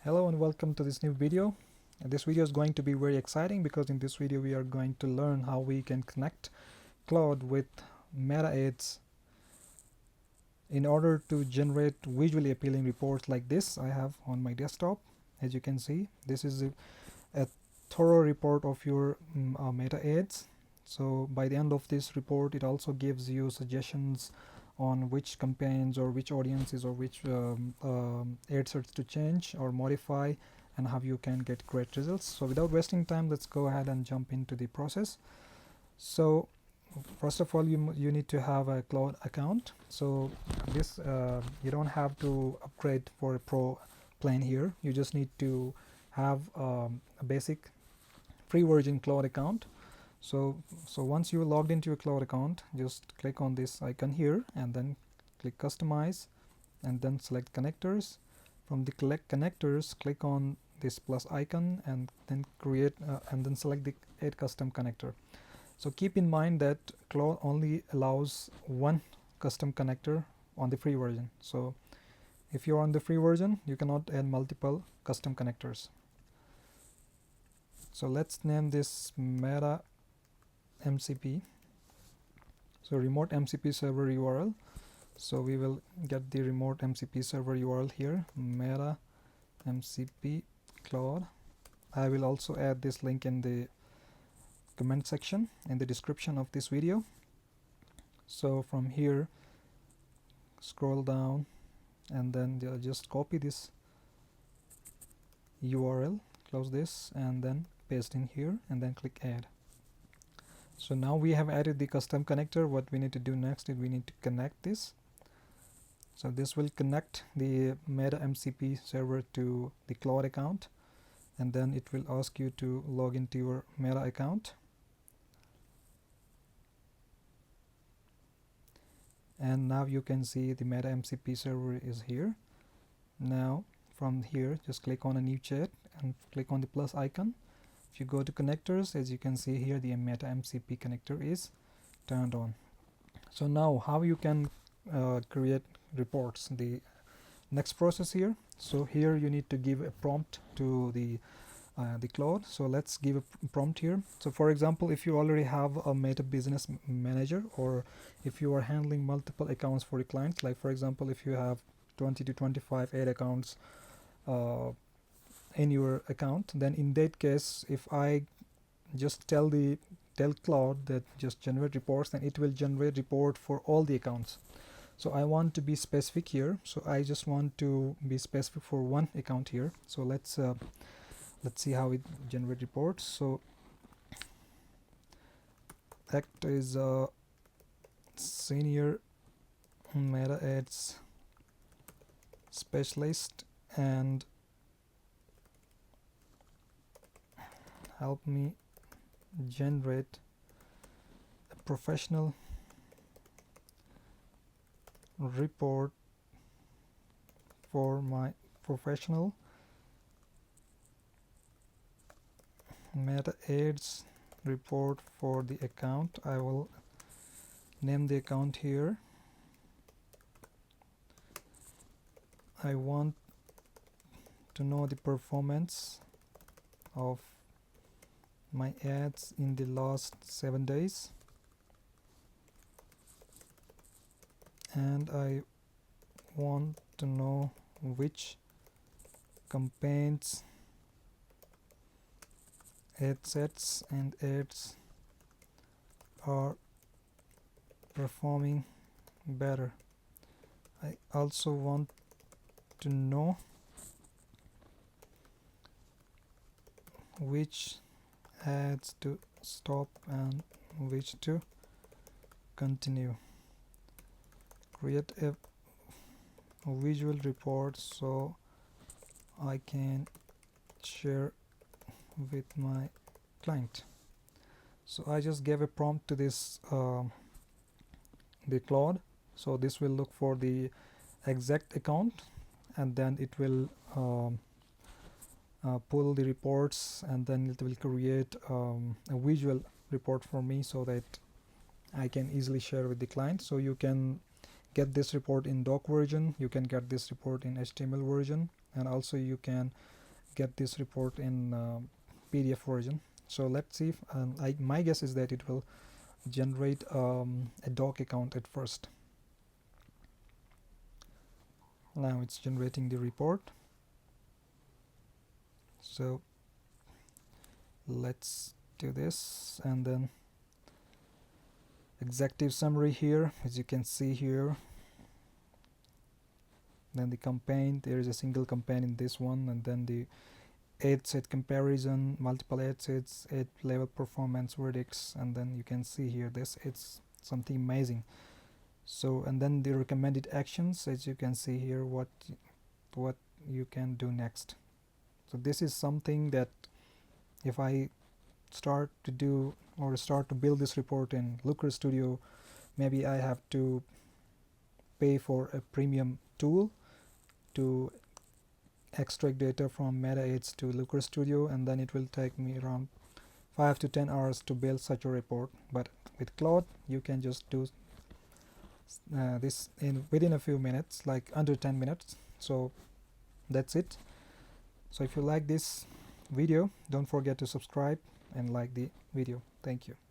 Hello and welcome to this new video. This video is going to be very exciting because in this video we are going to learn how we can connect Claude with Meta Ads in order to generate visually appealing reports like this I have on my desktop. As you can see, this is a thorough report of your Meta Ads. So by the end of this report, it also gives you suggestions on which campaigns or which audiences or which ad sets to change or modify, and how you can get great results. So without wasting time, let's go ahead and jump into the process. So first of all, you need to have a Claude account. So this you don't have to upgrade for a pro plan here. You just need to have a basic free version Claude account. So once you logged into your Claude account, just click on this icon here and then click customize and then select connectors. From the connectors, click on this plus icon and then create and then select the add custom connector. So keep in mind that Claude only allows one custom connector on the free version. So if you're on the free version, you cannot add multiple custom connectors. So let's name this Meta MCP. So remote MCP server URL. So we will get the remote MCP server URL here, Meta MCP Claude. I will also add this link in the comment section in the description of this video. So from here, scroll down and then just copy this URL, close this and then paste in here and then click add. So now we have added the custom connector. What we need to do next is we need to connect this. So this will connect the Meta MCP server to the Claude account, and then it will ask you to log into your Meta account. And now you can see the Meta MCP server is here. Now from here, just click on a new chat and click on the plus icon. If you go to connectors, as you can see here, the Meta MCP connector is turned on. So now how you can create reports, the next process here. So here you need to give a prompt to the Claude. So let's give a prompt here. So for example, if you already have a Meta Business Manager, or if you are handling multiple accounts for your clients, like for example, if you have 20 to 25 ad accounts in your account, then in that case, if I just tell Claude that just generate reports, then it will generate report for all the accounts. So I want to be specific here, so I just want to be specific for one account here. So let's see how it generate reports. So act is a senior Meta Ads specialist and help me generate a professional report for my professional Meta Ads report for the account. I will name the account here. I want to know the performance of my ads in the last 7 days, and I want to know which campaigns, ad sets and ads are performing better. I also want to know which ads to stop and which to continue. Create a visual report so I can share with my client. So I just gave a prompt to this the Claude. So this will look for the exact account and then it will pull the reports, and then it will create a visual report for me so that I can easily share with the client. So you can get this report in doc version, you can get this report in HTML version, and also you can get this report in PDF version. So let's see if, my guess is that it will generate a doc account at first. Now it's generating the report. So let's do this, and then executive summary here, as you can see here. Then the campaign, there is a single campaign in this one, and then the ad set comparison, multiple ad sets, ad level performance verdicts, and then you can see here this, it's something amazing. So, and then the recommended actions, as you can see here, what you can do next. So this is something that if I start to do or start to build this report in Looker Studio, maybe I have to pay for a premium tool to extract data from Meta Ads to Looker Studio, and then it will take me around 5 to 10 hours to build such a report. But with Claude, you can just do this within a few minutes, like under 10 minutes. So that's it. So if you like this video, don't forget to subscribe and like the video. Thank you.